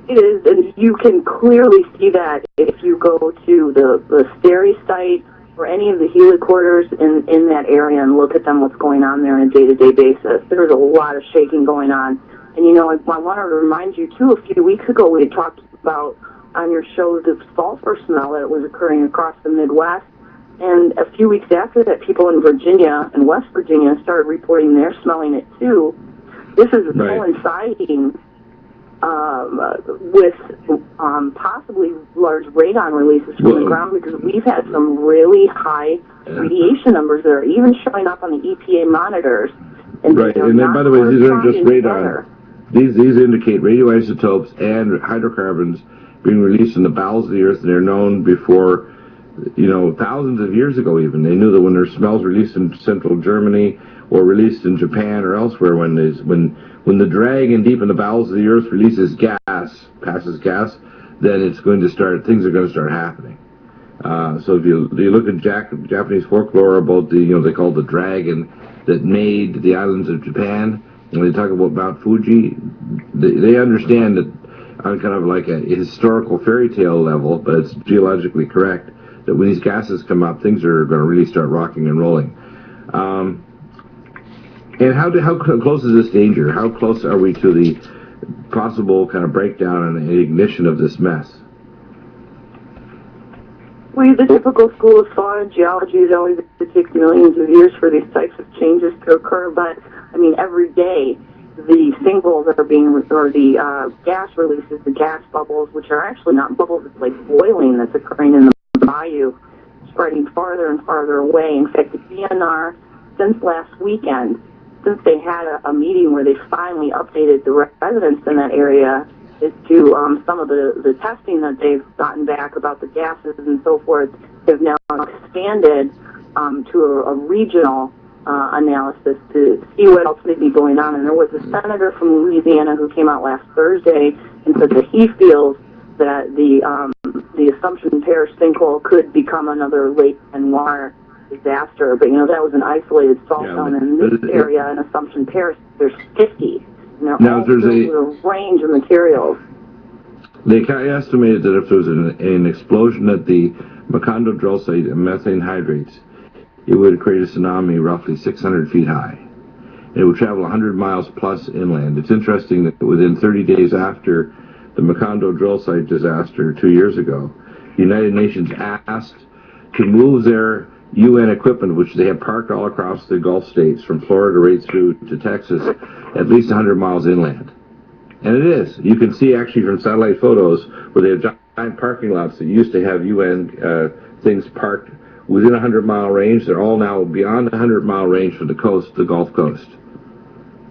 It is, and you can clearly see that if you go to the Steri site or any of the helicorders in that area and look at them, what's going on there on a day-to-day basis. There's a lot of shaking going on. And, you know, I wanted to remind you, too, a few weeks ago we had talked about on your show the sulfur smell that was occurring across the Midwest. And a few weeks after that, people in Virginia and West Virginia started reporting they're smelling it, too. This is coinciding with possibly large radon releases from the ground because we've had some really high radiation numbers that are even showing up on the EPA monitors. And and then, by the way, these aren't just radon. These indicate radioisotopes and hydrocarbons being released in the bowels of the earth, and they're known before, you know, thousands of years ago even. They knew that when there's smells released in central Germany or released in Japan or elsewhere, when the dragon deep in the bowels of the earth releases gas, passes gas, then it's going to start, things are going to start happening. So if you look at Japanese folklore about the, you know, they call the dragon that made the islands of Japan, when they talk about Mount Fuji, they understand that on kind of like a historical fairy tale level, but it's geologically correct, that when these gases come up, things are going to really start rocking and rolling. And how close is this danger? How close are we to the possible kind of breakdown and ignition of this mess? Well, the typical school of thought in geology is always it takes millions of years for these types of changes to occur, but, I mean, every day the sinkholes that are being, or the gas releases, the gas bubbles, which are actually not bubbles, it's like boiling that's occurring in the bayou, spreading farther and farther away. In fact, the DNR, since last weekend, since they had a meeting where they finally updated the residents in that area as to some of the testing that they've gotten back about the gases and so forth, have now expanded to a regional analysis to see what else may be going on. And there was a senator from Louisiana who came out last Thursday and said that he feels that the Assumption Parish sinkhole could become another Lake Lenoir disaster. But, that was an isolated salt zone. In this area in Assumption Parish, there's 50. And they're all filled with a range of materials. They estimated that if there was an explosion at the Macondo drill site and methane hydrates, it would create a tsunami roughly 600 feet high. It would travel 100 miles plus inland. It's interesting that within 30 days after the Macondo drill site disaster 2 years ago, the United Nations asked to move their UN equipment, which they have parked all across the Gulf states, from Florida right through to Texas, at least 100 miles inland. And it is. You can see actually from satellite photos where they have giant parking lots that used to have UN things parked within a 100-mile range. They're all now beyond the 100-mile range from the coast, the Gulf Coast.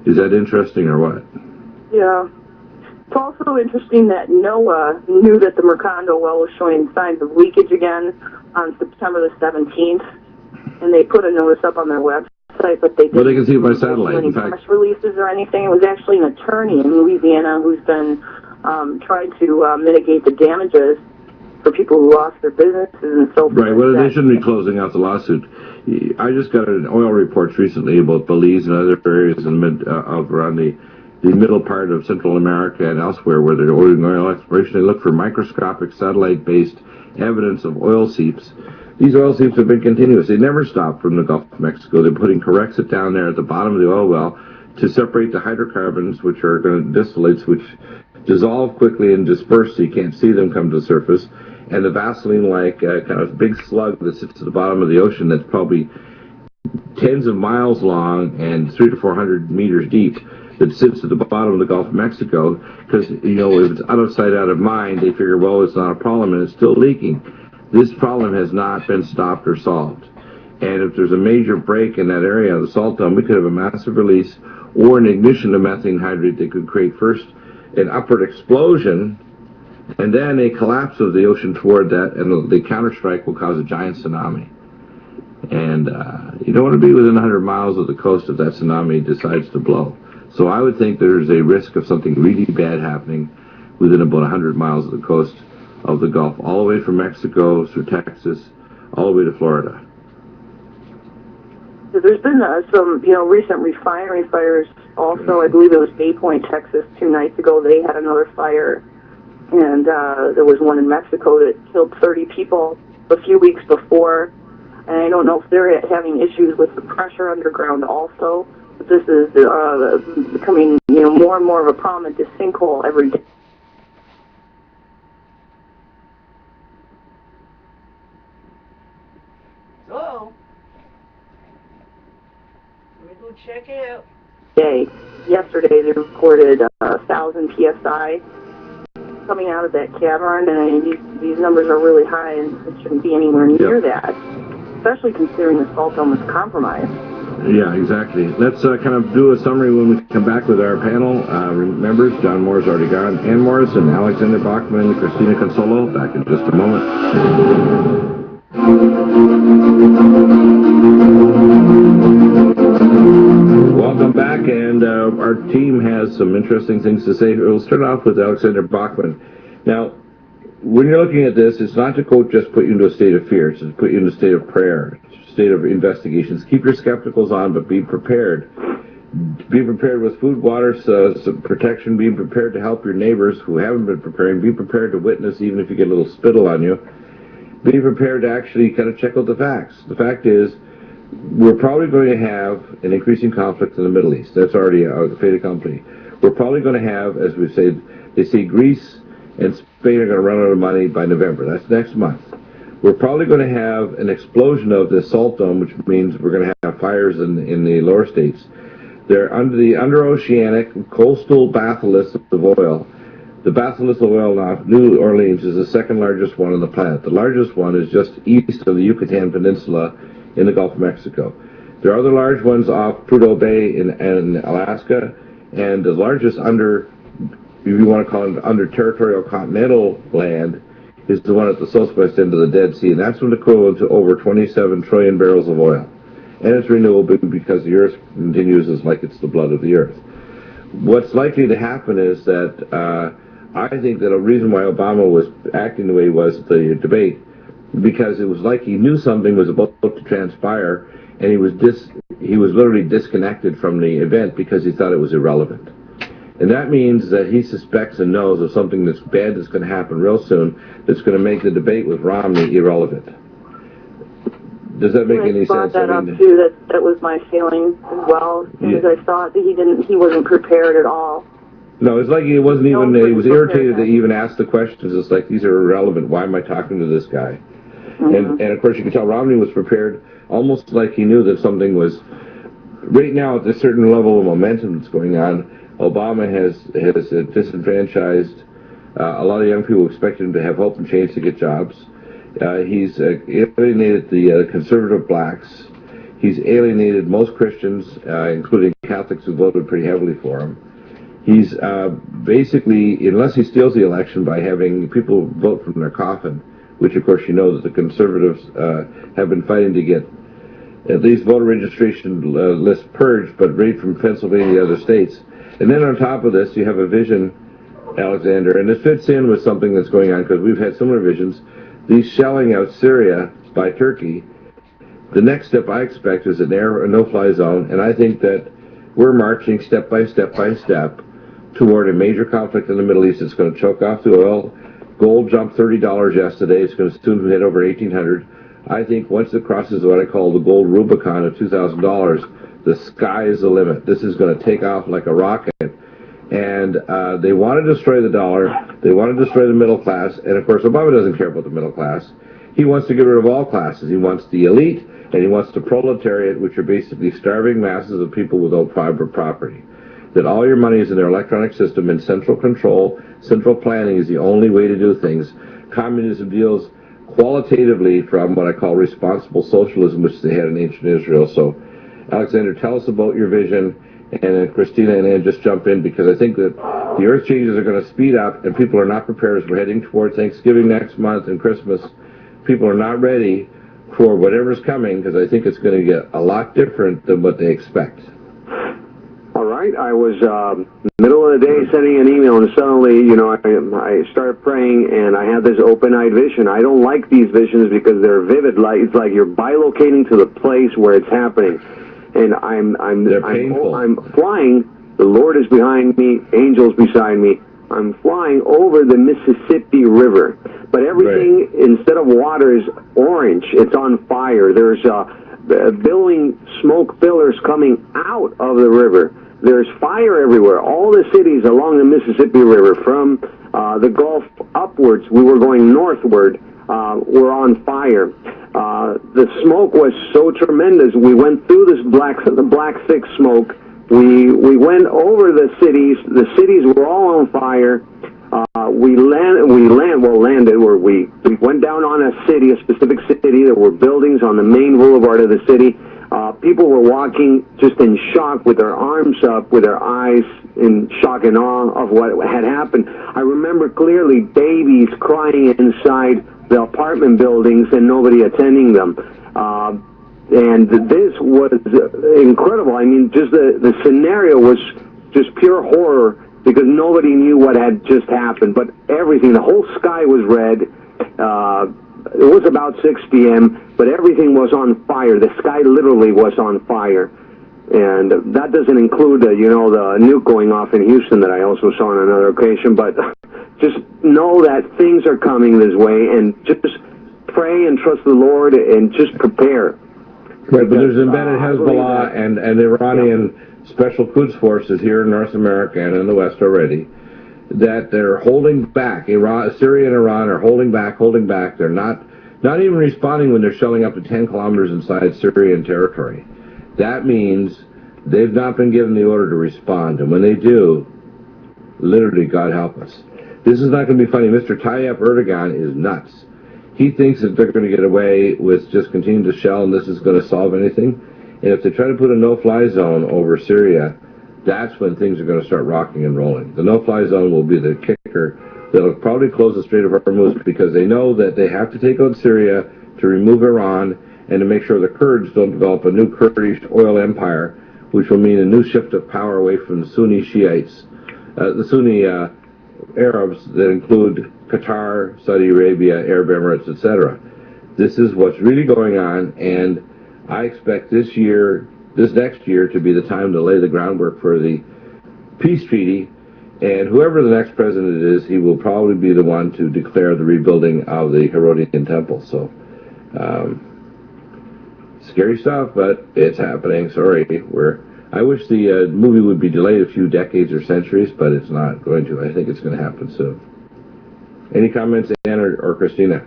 Is that interesting or what? Yeah. It's also interesting that NOAA knew that the Macondo well was showing signs of leakage again on September the 17th, and they put a notice up on their website, but they didn't. Well, they can see it by satellite. Any press releases or anything. It was actually an attorney in Louisiana who's been trying to mitigate the damages for people who lost their businesses and so forth. Right. Well, they shouldn't be closing out the lawsuit. I just got an oil reports recently about Belize and other areas in around the middle part of Central America and elsewhere where they're ordering oil exploration. They look for microscopic satellite-based evidence of oil seeps. These oil seeps have been continuous. They never stop from the Gulf of Mexico. They're putting corexit down there at the bottom of the oil well to separate the hydrocarbons, which are going to distillates, which dissolve quickly and disperse so you can't see them come to the surface, and the Vaseline-like kind of big slug that sits at the bottom of the ocean that's probably tens of miles long and 300 to 400 meters deep that sits at the bottom of the Gulf of Mexico, because, if it's out of sight, out of mind, they figure, well, it's not a problem, and it's still leaking. This problem has not been stopped or solved. And if there's a major break in that area of the salt dome, we could have a massive release or an ignition of methane hydrate that could create first an upward explosion and then a collapse of the ocean toward that, and the counterstrike will cause a giant tsunami. And you don't want to be within 100 miles of the coast if that tsunami decides to blow. So I would think there's a risk of something really bad happening within about 100 miles of the coast of the Gulf, all the way from Mexico through Texas, all the way to Florida. There's been some, recent refinery fires also. I believe it was Bay Point, Texas, 2 nights ago. They had another fire. And there was one in Mexico that killed 30 people a few weeks before. And I don't know if they're having issues with the pressure underground also. But this is becoming, more and more of a problem at this sinkhole every day. Oh. Let me go check it out. Yesterday they reported 1,000 psi coming out of that cavern, and these numbers are really high, and it shouldn't be anywhere near that, especially considering the salt dome is compromised. Yeah, exactly. Let's kind of do a summary when we come back with our panel. Members, John Moore's already gone, Ann Morrison, Alexander Bachman, Christina Consolo, back in just a moment. Welcome back, and our team has some interesting things to say. We'll start off with Alexander Bachman. Now, when you're looking at this, it's not to quote just put you into a state of fear, it's to put you in a state of prayer, state of investigations. Keep your skepticals on, but be prepared. Be prepared with food, water, some protection. Be prepared to help your neighbors who haven't been preparing. Be prepared to witness even if you get a little spittle on you. Be prepared to actually kind of check out the facts. The fact is, we're probably going to have an increasing conflict in the Middle East. That's already a fait accompli. We're probably going to have, as we say, they say Greece and Spain are going to run out of money by November. That's next month. We're probably going to have an explosion of the salt dome, which means we're going to have fires in the lower states. They're under the underoceanic coastal batholiths of oil. The batholith of oil now, New Orleans, is the second largest one on the planet. The largest one is just east of the Yucatan Peninsula in the Gulf of Mexico. There are other large ones off Prudhoe Bay in Alaska, and the largest under, if you want to call it under territorial continental land, is the one at the southwest end of the Dead Sea, and that's equivalent to over 27 trillion barrels of oil. And it's renewable because the Earth continues as like it's the blood of the Earth. What's likely to happen is that I think that a reason why Obama was acting the way he was at the debate, because it was like he knew something was about to transpire, and he was literally disconnected from the event because he thought it was irrelevant. And that means that he suspects and knows of something that's bad that's going to happen real soon that's going to make the debate with Romney irrelevant. Does that make any sense? I brought that up too. That was my feeling as well, because I thought that he wasn't prepared at all. No, it's like he wasn't even. He was irritated that he even asked the questions. It's like, these are irrelevant. Why am I talking to this guy? And of course you can tell Romney was prepared, almost like he knew that something was. Right now, at a certain level of momentum that's going on, Obama has disenfranchised a lot of young people who expected him to have hope and change to get jobs. He's alienated the conservative blacks. He's alienated most Christians, including Catholics who voted pretty heavily for him. He's basically, unless he steals the election by having people vote from their coffin, which of course you know that the conservatives have been fighting to get at least voter registration lists purged, but right from Pennsylvania and the other states. And then on top of this, you have a vision, Alexander, and this fits in with something that's going on because we've had similar visions. These shelling out Syria by Turkey, the next step I expect is a no-fly zone, and I think that we're marching step by step by step toward a major conflict in the Middle East that's going to choke off the oil. Gold jumped $30 yesterday. It's going to soon hit over $1,800. I think once it crosses what I call the gold Rubicon of $2,000, the sky is the limit. This is going to take off like a rocket. And they want to destroy the dollar. They want to destroy the middle class. And, of course, Obama doesn't care about the middle class. He wants to get rid of all classes. He wants the elite, and he wants the proletariat, which are basically starving masses of people without private property. That all your money is in their electronic system, and central control, central planning is the only way to do things. Communism deals qualitatively from what I call responsible socialism, which they had in ancient Israel. So, Alexander, tell us about your vision. And then Christina and Ann just jump in, because I think that the earth changes are going to speed up and people are not prepared as we're heading toward Thanksgiving next month and Christmas. People are not ready for whatever's coming, because I think it's going to get a lot different than what they expect. All right. I was middle of the day sending an email, and suddenly, I started praying, and I had this open-eyed vision. I don't like these visions because they're vivid. It's like you're bilocating to the place where it's happening. And I'm flying. The Lord is behind me. Angels beside me. I'm flying over the Mississippi River, but everything instead of water is orange. It's on fire. There's billowing smoke pillars coming out of the river. There's fire everywhere. All the cities along the Mississippi River, from the Gulf upwards, we were going northward, were on fire. The smoke was so tremendous. We went through this black thick smoke. We went over the cities. The cities were all on fire. We landed, or we went down on a city, a specific city. There were buildings on the main boulevard of the city. People were walking just in shock with their arms up, with their eyes in shock and awe of what had happened. I remember clearly babies crying inside the apartment buildings and nobody attending them. And this was incredible. I mean, just the scenario was just pure horror, because nobody knew what had just happened. But everything, the whole sky was red. It was about 6 p.m., but everything was on fire. The sky literally was on fire. And that doesn't include, the nuke going off in Houston that I also saw on another occasion. But just know that things are coming this way, and just pray and trust the Lord and just prepare. Right, but there's embedded Hezbollah and Iranian special Quds forces here in North America and in the West already, that they're holding back. Syria and Iran are holding back. They're not even responding when they're shelling up to 10 kilometers inside Syrian territory. That means they've not been given the order to respond, and when they do, literally, God help us. This is not going to be funny. Mr. Tayyip Erdogan is nuts. He thinks that they're going to get away with just continuing to shell, and this is going to solve anything. And if they try to put a no-fly zone over Syria, that's when things are going to start rocking and rolling. The no-fly zone will be the kicker that'll probably close the Strait of Hormuz, because they know that they have to take out Syria to remove Iran and to make sure the Kurds don't develop a new Kurdish oil empire, which will mean a new shift of power away from the Sunni Shiites, the Sunni Arabs that include Qatar, Saudi Arabia, Arab Emirates, etc. This is what's really going on, and I expect this next year, to be the time to lay the groundwork for the peace treaty. And whoever the next president is, he will probably be the one to declare the rebuilding of the Herodian temple. So, scary stuff, but it's happening. Sorry, I wish the movie would be delayed a few decades or centuries, but it's not going to. I think it's going to happen soon. Any comments, Ann or Christina?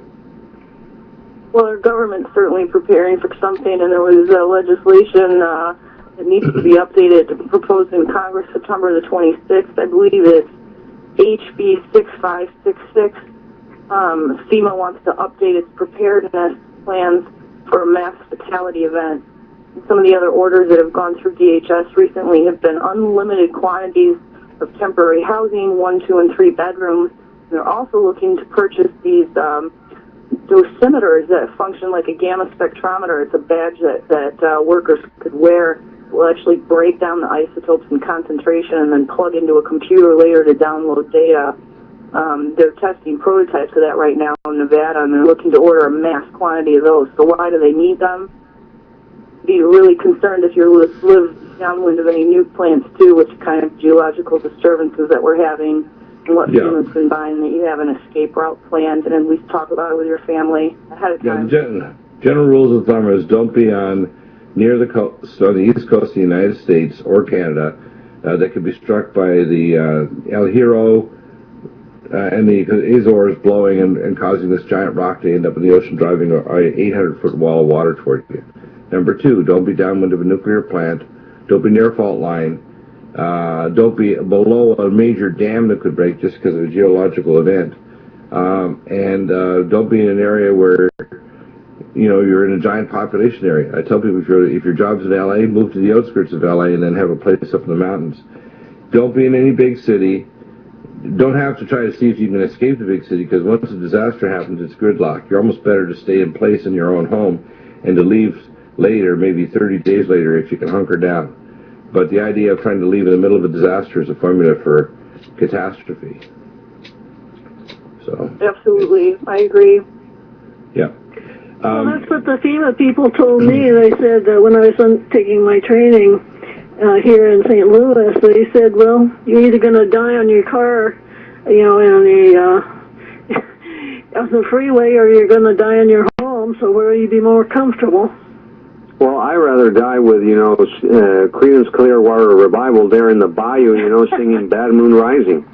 Well, our government's certainly preparing for something, and there was legislation that needs to be updated, proposed in Congress September the 26th. I believe it's HB 6566. FEMA wants to update its preparedness plans for a mass fatality event. And some of the other orders that have gone through DHS recently have been unlimited quantities of temporary housing, 1, 2, and 3 bedrooms. And they're also looking to purchase these dosimeters that function like a gamma spectrometer. It's a badge that workers could wear. Will actually break down the isotopes and concentration and then plug into a computer later to download data. They're testing prototypes of that right now in Nevada, and they're looking to order a mass quantity of those. So why do they need them? Be really concerned if you live downwind of any nuke plants too, which kind of geological disturbances that we're having, and what FEMA's been buying, that you have an escape route planned, and at least talk about it with your family ahead of time. The general rules of thumb is don't be near the coast, on the east coast of the United States or Canada, that could be struck by the El Hierro and the Azores blowing and causing this giant rock to end up in the ocean, driving an 800-foot wall of water toward you. Number 2, don't be downwind of a nuclear plant. Don't be near a fault line. Don't be below a major dam that could break just because of a geological event. And don't be in an area where you're in a giant population area. I tell people, if your job's in LA, move to the outskirts of LA and then have a place up in the mountains. Don't be in any big city. Don't have to try to see if you can escape the big city, because once a disaster happens, it's gridlock. You're almost better to stay in place in your own home and to leave later, maybe 30 days later, if you can hunker down. But the idea of trying to leave in the middle of a disaster is a formula for catastrophe. So absolutely, I agree. Yeah. Well, that's what the FEMA people told me. They said when I was taking my training here in St. Louis, they said, well, you're either going to die on your car, on the freeway, or you're going to die in your home, so where will you be more comfortable? Well, I'd rather die with, Creedence Clearwater Revival there in the bayou, singing Bad Moon Rising.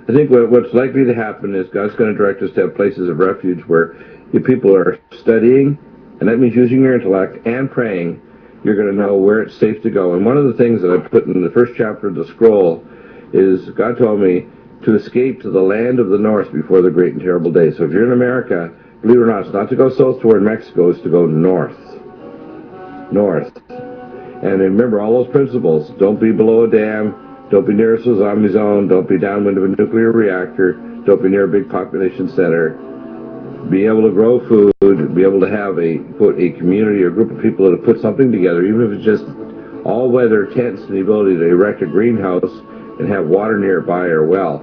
I think what's likely to happen is God's going to direct us to have places of refuge where if people are studying, and that means using your intellect and praying, you're going to know where it's safe to go. And one of the things that I put in the first chapter of the scroll is God told me to escape to the land of the north before the great and terrible day. So if you're in America, believe it or not, it's not to go south toward Mexico, it's to go north. North. And remember all those principles. Don't be below a dam. Don't be near a tsunami zone. Don't be downwind of a nuclear reactor. Don't be near a big population center. Be able to grow food. Be able to have a community or group of people that have put something together, even if it's just all-weather tents and the ability to erect a greenhouse and have water nearby or well.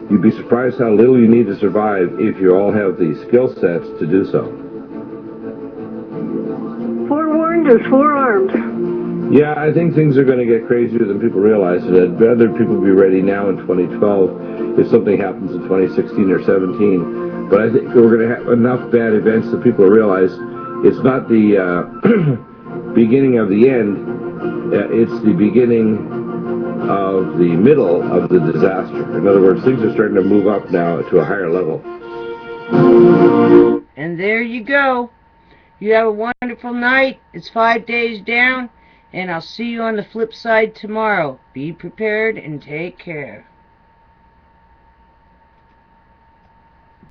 You'd be surprised how little you need to survive if you all have the skill sets to do so. Forewarned is forearmed. Yeah, I think things are going to get crazier than people realize. And I'd rather people be ready now in 2012 if something happens in 2016 or 17. But I think we're going to have enough bad events that people realize it's not the beginning of the end. It's the beginning of the middle of the disaster. In other words, things are starting to move up now to a higher level. And there you go. You have a wonderful night. It's 5 days down. And I'll see you on the flip side tomorrow. Be prepared and take care.